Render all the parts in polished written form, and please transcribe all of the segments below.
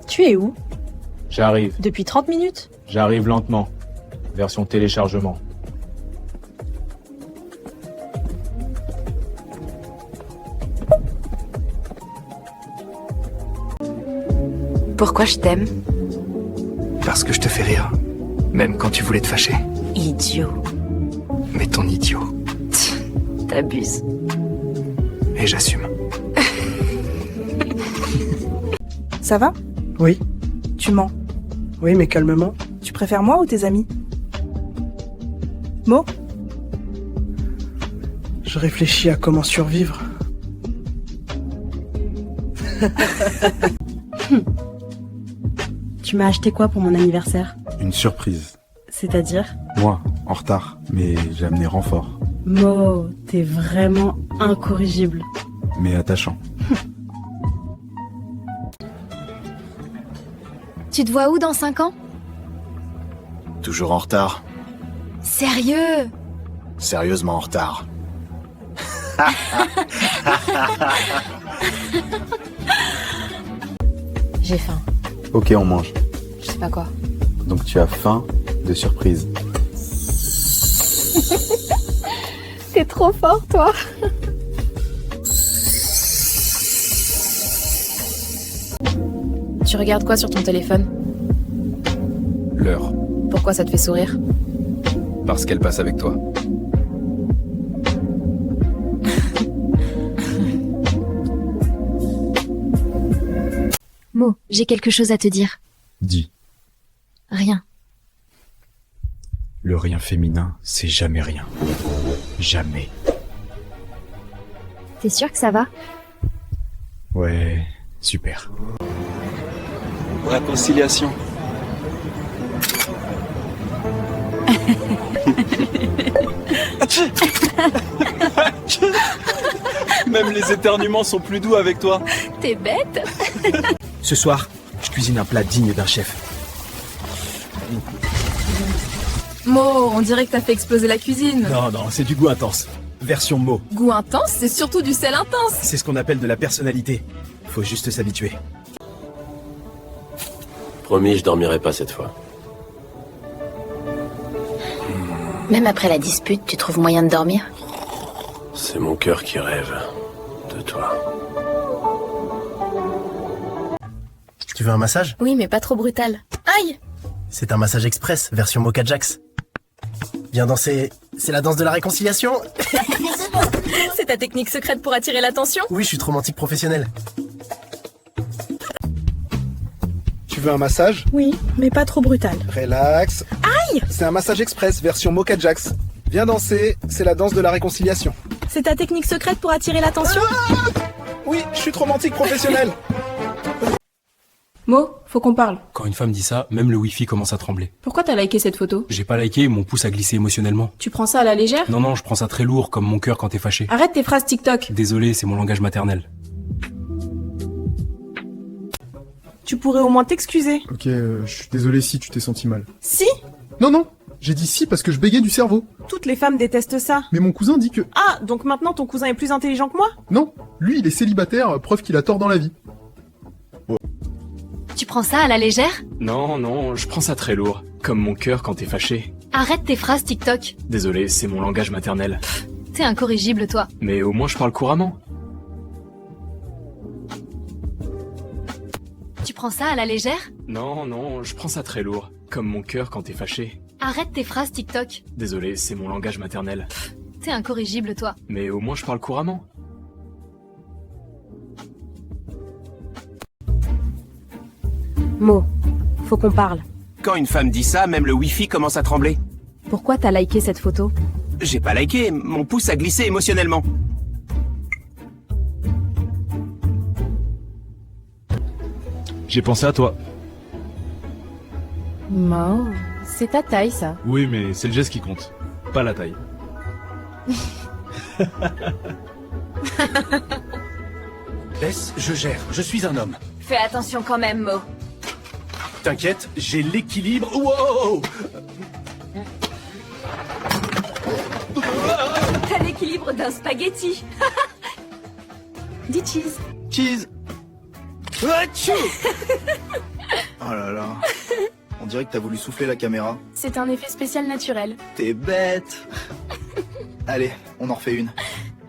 Tu es où? J'arrive. Depuis 30 minutes? J'arrive lentement. Version téléchargement. Pourquoi je t'aime? Parce que je te fais rire. Même quand tu voulais te fâcher. Idiot. Mais ton idiot. T'abuses. Et j'assume. Ça va? Oui, Tu mens. oui, mais calmement. Tu préfères moi ou tes amis? Mo? Je réfléchis à comment survivre. Tu m'as acheté quoi pour mon anniversaire? Une surprise. C'est-à-dire? Moi, en retard, mais j'ai amené renfort. Mo, t'es vraiment incorrigible. Mais attachant. Tu te vois où dans 5 ans? Toujours en retard. Sérieux? Sérieusement en retard. J'ai faim. Ok, on mange. Je sais pas quoi. Donc tu as faim de surprise. T'es trop fort, toi. Tu regardes quoi sur ton téléphone? L'heure, Pourquoi ça te fait sourire? parce qu'elle passe avec toi. Mo, j'ai quelque chose à te dire. Dis, Rien. le rien féminin, c'est jamais rien. Jamais. T'es sûr que ça va? Ouais, super. Réconciliation. Même les éternuements sont plus doux avec toi. T'es bête? Ce soir, je cuisine un plat digne d'un chef. Mo, on dirait que t'as fait exploser la cuisine. Non, c'est du goût intense. Version mot. Goût intense, c'est surtout du sel intense. C'est ce qu'on appelle de la personnalité. Faut juste s'habituer. Promis, je dormirai pas cette fois. Même après la dispute, tu trouves moyen de dormir? C'est mon cœur qui rêve de toi. Tu veux un massage? Oui, mais pas trop brutal. Aïe! C'est un massage express, version Mocha Jax. Viens danser. C'est la danse de la réconciliation? C'est ta technique secrète pour attirer l'attention? Oui, je suis trop romantique professionnel. Tu veux un massage? Oui, mais pas trop brutal. Relax. Aïe! C'est un massage express version Mocha Jax. Viens danser, c'est la danse de la réconciliation. C'est ta technique secrète pour attirer l'attention? Oui, je suis trop romantique professionnel. Mo, faut qu'on parle. Quand une femme dit ça, même le wifi commence à trembler. Pourquoi t'as liké cette photo? J'ai pas liké, mon pouce a glissé émotionnellement. Tu prends ça à la légère? Non, je prends ça très lourd, comme mon cœur quand t'es fâché. Arrête tes phrases TikTok. Désolé, c'est mon langage maternel. Tu pourrais au moins t'excuser. Ok, je suis désolé si tu t'es senti mal. Si? Non, j'ai dit si parce que je bégayais du cerveau. Toutes les femmes détestent ça. Mais mon cousin dit que... Ah, donc maintenant ton cousin est plus intelligent que moi? Non, lui il est célibataire, preuve qu'il a tort dans la vie. Tu prends ça à la légère? Non, je prends ça très lourd. Comme mon cœur quand t'es fâché. Arrête tes phrases TikTok. Désolé, c'est mon langage maternel. T'es incorrigible, toi. Mais au moins je parle couramment. Tu prends ça à la légère? Non, je prends ça très lourd. Comme mon cœur quand t'es fâché. Arrête tes phrases TikTok. Désolé, c'est mon langage maternel. T'es incorrigible, toi. Mais au moins je parle couramment. Mo, faut qu'on parle. Quand une femme dit ça, même le wifi commence à trembler. Pourquoi t'as liké cette photo? J'ai pas liké, mon pouce a glissé émotionnellement. J'ai pensé à toi. Mo, c'est ta taille, ça. Oui, mais c'est le geste qui compte. Pas la taille. Laisse, je gère, je suis un homme. Fais attention quand même, Mo. T'inquiète, j'ai l'équilibre. Wow! T'as l'équilibre d'un spaghetti. Dis cheese. Cheese. Achou! Oh là là. On dirait que t'as voulu souffler la caméra. C'est un effet spécial naturel. T'es bête. Allez, on en refait une.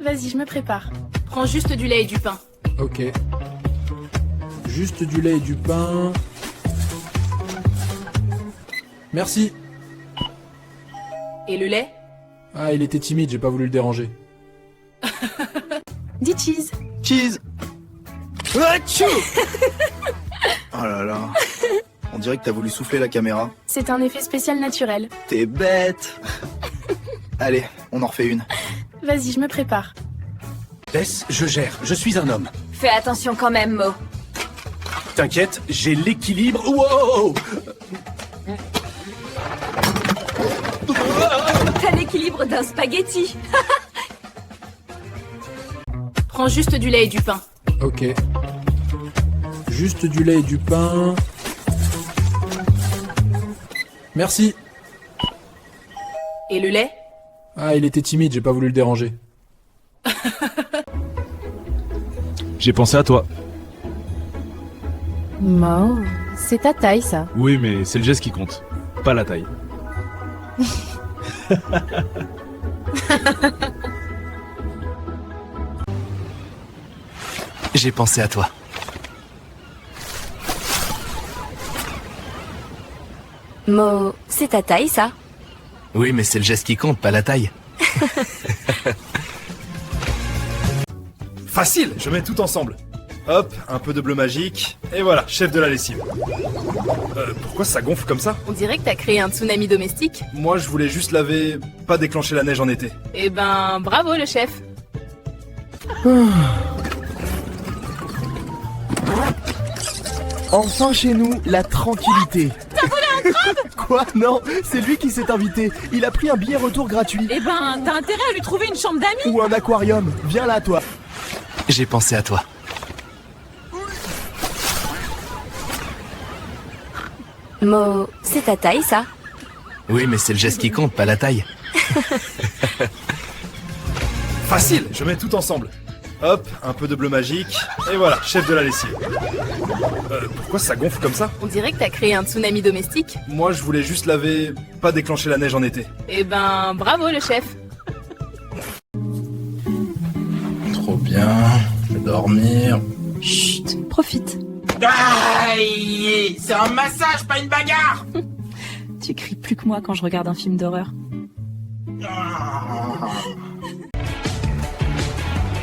Vas-y, je me prépare. Prends juste du lait et du pain. Ok. Juste du lait et du pain. Merci. Et le lait? Ah, il était timide, j'ai pas voulu le déranger. Dis cheese. Cheese. Achou. Oh là là. On dirait que t'as voulu souffler la caméra. C'est un effet spécial naturel. T'es bête. Allez, on en refait une. Vas-y, je me prépare. Laisse, je gère, je suis un homme. Fais attention quand même, Mo. T'inquiète, j'ai l'équilibre. Wow! T'as l'équilibre d'un spaghetti. Prends juste du lait et du pain. Ok. Juste du lait et du pain. Merci. Et le lait? Ah, il était timide, j'ai pas voulu le déranger. J'ai pensé à toi. Mo, c'est ta taille, ça. Oui, mais c'est le geste qui compte, pas la taille. J'ai pensé à toi. Mo, c'est ta taille, ça. Oui, mais c'est le geste qui compte, pas la taille. Facile, je mets tout ensemble. Hop, un peu de bleu magique, et voilà, chef de la lessive. Pourquoi ça gonfle comme ça? On dirait que t'as créé un tsunami domestique. Moi, je voulais juste laver, pas déclencher la neige en été. Eh ben, bravo le chef. Enfin chez nous, la tranquillité. T'as volé un crabe? Quoi? Non, c'est lui qui s'est invité. Il a pris un billet retour gratuit. Eh ben, t'as intérêt à lui trouver une chambre d'amis. Ou un aquarium. Viens là, toi. J'ai pensé à toi. Mo, c'est ta taille, ça. Oui, mais c'est le geste qui compte, pas la taille. Facile, je mets tout ensemble. Hop, un peu de bleu magique, et voilà, chef de la lessive. Pourquoi ça gonfle comme ça? On dirait que t'as créé un tsunami domestique. Moi, je voulais juste laver, pas déclencher la neige en été. Eh ben, bravo le chef. Trop bien, je vais dormir. Chut, profite. Aïe! C'est un massage, pas une bagarre! Tu cries plus que moi quand je regarde un film d'horreur.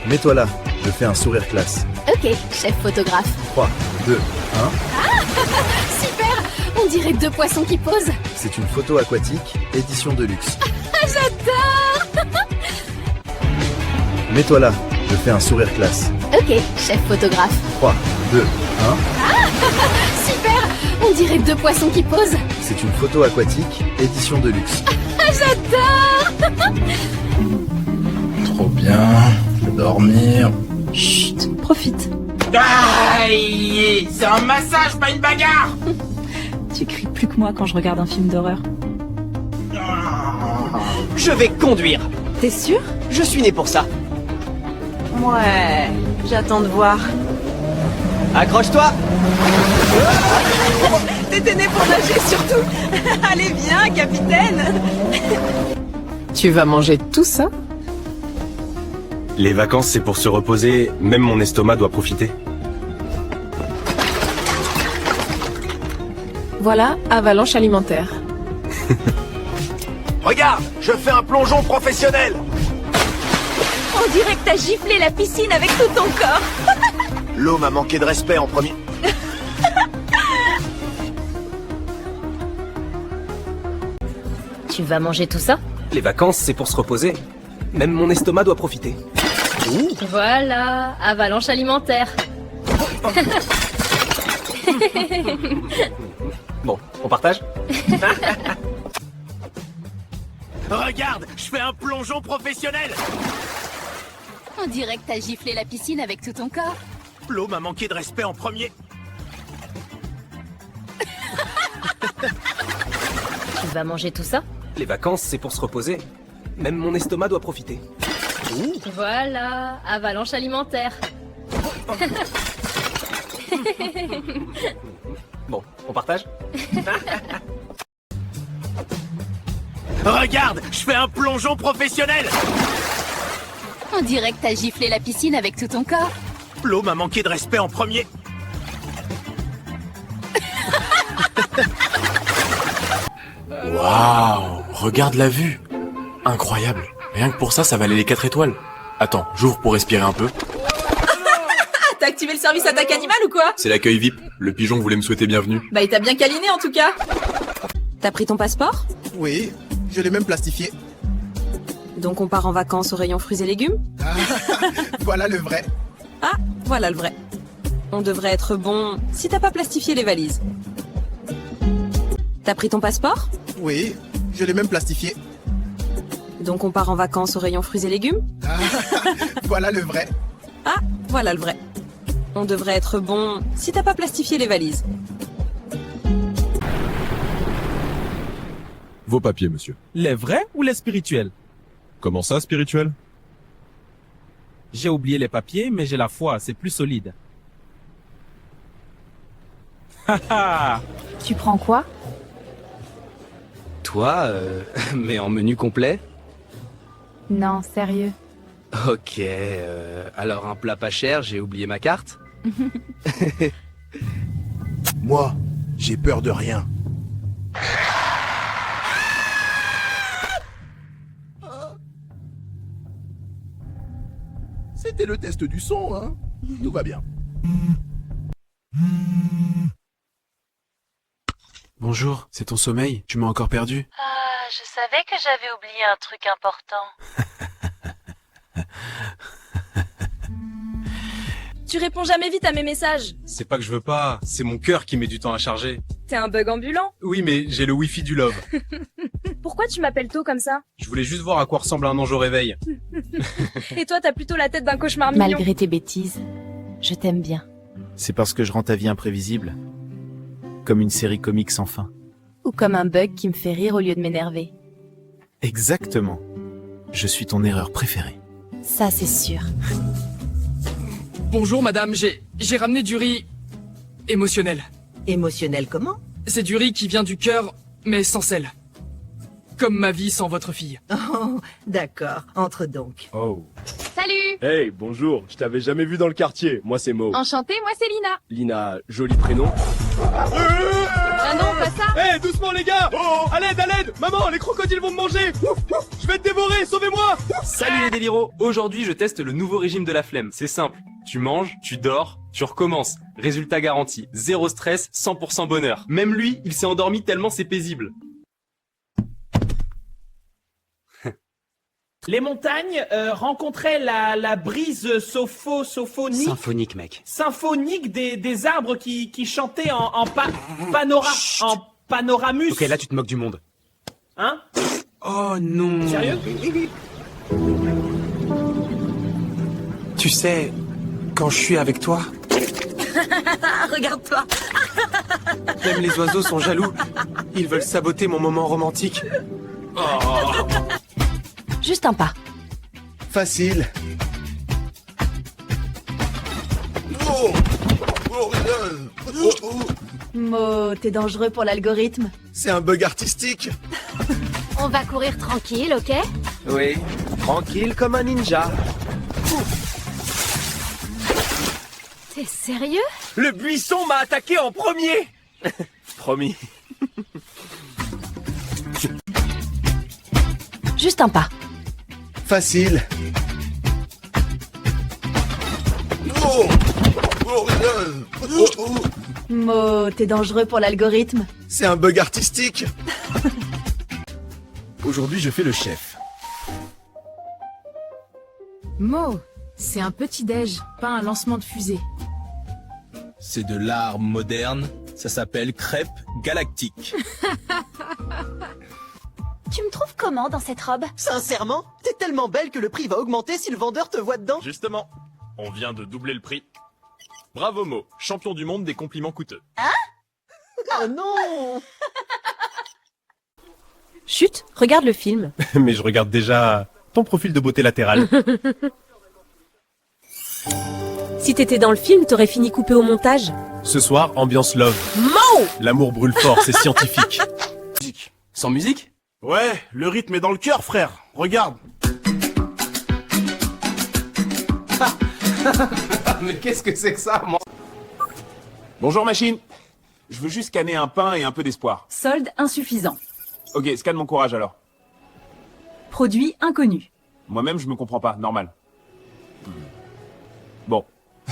Mets-toi là, je fais un sourire classe. Ok, chef photographe. 3, 2, 1. Super! On dirait deux poissons qui posent. C'est une photo aquatique, édition de luxe. J'adore! Mets-toi là, je fais un sourire classe. Ok, chef photographe. 3, 2, 1. Super! On dirait deux poissons qui posent. C'est une photo aquatique, édition de luxe. J'adore! Trop bien, je vais dormir. Chut, profite. Aïe! C'est un massage, pas une bagarre! Tu cries plus que moi quand je regarde un film d'horreur. Je vais conduire! T'es sûr? Je suis né pour ça! Ouais, j'attends de voir. Accroche-toi! T'étais né pour nager surtout. Allez, viens, capitaine. Tu vas manger tout ça? Les vacances, c'est pour se reposer, même mon estomac doit profiter. Voilà, avalanche alimentaire. Regarde, je fais un plongeon professionnel! On dirait que t'as giflé la piscine avec tout ton corps. L'eau m'a manqué de respect en premier. Tu vas manger tout ça? Les vacances, c'est pour se reposer. Même mon estomac doit profiter. Voilà, avalanche alimentaire. Bon, on partage? Regarde, je fais un plongeon professionnel! On dirait que t'as giflé la piscine avec tout ton corps. L'eau m'a manqué de respect en premier. Tu vas manger tout ça? Les vacances, c'est pour se reposer. Même mon estomac doit profiter. Voilà, avalanche alimentaire. Bon, on partage? Regarde, je fais un plongeon professionnel. On dirait que t'as giflé la piscine avec tout ton corps. Flo m'a manqué de respect en premier. Waouh, regarde la vue. Incroyable. Rien que pour ça, ça valait les 4 étoiles. Attends, j'ouvre pour respirer un peu. Ah, t'as activé le service attaque animale ou quoi? C'est l'accueil VIP. Le pigeon voulait me souhaiter bienvenue. Bah, il t'a bien câliné en tout cas. T'as pris ton passeport? Oui, je l'ai même plastifié. Donc on part en vacances au rayon fruits et légumes? Voilà le vrai. Ah, voilà le vrai. On devrait être bon si t'as pas plastifié les valises. T'as pris ton passeport? Oui, je l'ai même plastifié. Donc on part en vacances au rayon fruits et légumes? Voilà le vrai. Ah, voilà le vrai. On devrait être bon si t'as pas plastifié les valises. Vos papiers, monsieur. Les vrais ou les spirituels? Comment ça, spirituel? J'ai oublié les papiers, mais j'ai la foi, c'est plus solide. Haha. Tu prends quoi? Toi, mais en menu complet? Non, sérieux. Ok, alors un plat pas cher, j'ai oublié ma carte. Moi, j'ai peur de rien. C'était le test du son, hein. Tout va bien. Bonjour, c'est ton sommeil? Tu m'as encore perdu? Ah, je savais que j'avais oublié un truc important. Tu réponds jamais vite à mes messages. C'est pas que je veux pas, c'est mon cœur qui met du temps à charger. T'es un bug ambulant. Oui, mais j'ai le wifi du love. Pourquoi tu m'appelles tôt comme ça? Je voulais juste voir à quoi ressemble un ange au réveil. Et toi, t'as plutôt la tête d'un cauchemar mignon. Malgré tes bêtises, je t'aime bien. C'est parce que je rends ta vie imprévisible. Comme une série comique sans fin. Ou comme un bug qui me fait rire au lieu de m'énerver. Exactement. Je suis ton erreur préférée. Ça, c'est sûr. Bonjour madame, j'ai ramené du riz émotionnel. Émotionnel comment? C'est du riz qui vient du cœur, mais sans sel. Comme ma vie sans votre fille. Oh, d'accord, entre donc. Oh. Salut! Hey, bonjour, je t'avais jamais vu dans le quartier. Moi, c'est Mo. Enchantée, moi c'est Lina. Lina, joli prénom. Ah non, pas ça! Hey, doucement les gars! À l'aide, à l'aide! Maman, les crocodiles vont me manger! Je vais te dévorer, sauvez-moi! Salut les déliros. Aujourd'hui, je teste le nouveau régime de la flemme. C'est simple. Tu manges, tu dors, tu recommences. Résultat garanti. Zéro stress, 100% bonheur. Même lui, il s'est endormi tellement c'est paisible. Les montagnes rencontraient la brise symphonique. Symphonique, mec. Symphonique des arbres qui chantaient en panoramus. Ok, là tu te moques du monde. Hein? Oh non. Sérieux? Tu sais, quand je suis avec toi, Regarde-toi. même les oiseaux sont jaloux. Ils veulent saboter mon moment romantique. Juste un pas. Facile. Mo, t'es dangereux pour l'algorithme. C'est un bug artistique. On va courir tranquille, ok? Oui, tranquille comme un ninja. T'es sérieux? Le buisson m'a attaqué en premier. Promis. Juste un pas. Facile. Mo, t'es dangereux pour l'algorithme. C'est un bug artistique. Aujourd'hui, je fais le chef. Mo, c'est un petit-déj, pas un lancement de fusée. C'est de l'art moderne, ça s'appelle crêpe galactique. Tu me trouves comment dans cette robe? Sincèrement, t'es tellement belle que le prix va augmenter si le vendeur te voit dedans. Justement, on vient de doubler le prix. Bravo Mo, champion du monde des compliments coûteux. Oh non! Chut, regarde le film. Mais je regarde déjà ton profil de beauté latérale. Si t'étais dans le film, t'aurais fini coupé au montage. Ce soir, ambiance love. Mo! L'amour brûle fort, c'est scientifique. Sans musique? Ouais, le rythme est dans le cœur, frère. Regarde. Mais qu'est-ce que c'est que ça, moi? Bonjour machine. Je veux juste scanner un pain et un peu d'espoir. Solde insuffisant. Ok, scanne mon courage alors. Produit inconnu. Moi-même je me comprends pas, normal. Bon.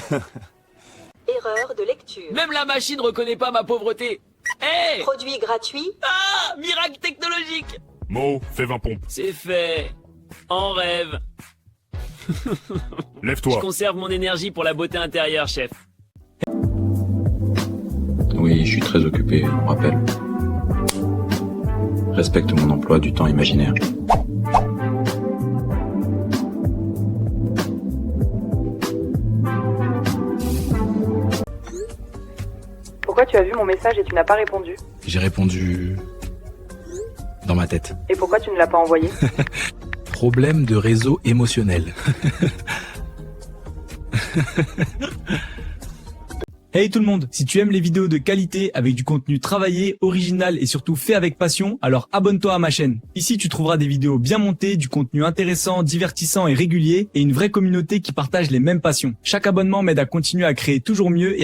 Erreur de lecture. Même la machine reconnaît pas ma pauvreté. Hé Produit gratuit. Ah, miracle technologique. Mo, fais 20 pompes. C'est fait. En rêve. Je Lève-toi. conserve mon énergie pour la beauté intérieure, chef. Oui, je suis très occupé, on rappelle. Respecte mon emploi du temps imaginaire. Pourquoi tu as vu mon message et tu n'as pas répondu? J'ai répondu... dans ma tête. Et pourquoi tu ne l'as pas envoyé? Problème de réseau émotionnel. Hey tout le monde, si tu aimes les vidéos de qualité avec du contenu travaillé, original et surtout fait avec passion, alors abonne-toi à ma chaîne. Ici tu trouveras des vidéos bien montées, du contenu intéressant, divertissant et régulier et une vraie communauté qui partage les mêmes passions. Chaque abonnement m'aide à continuer à créer toujours mieux et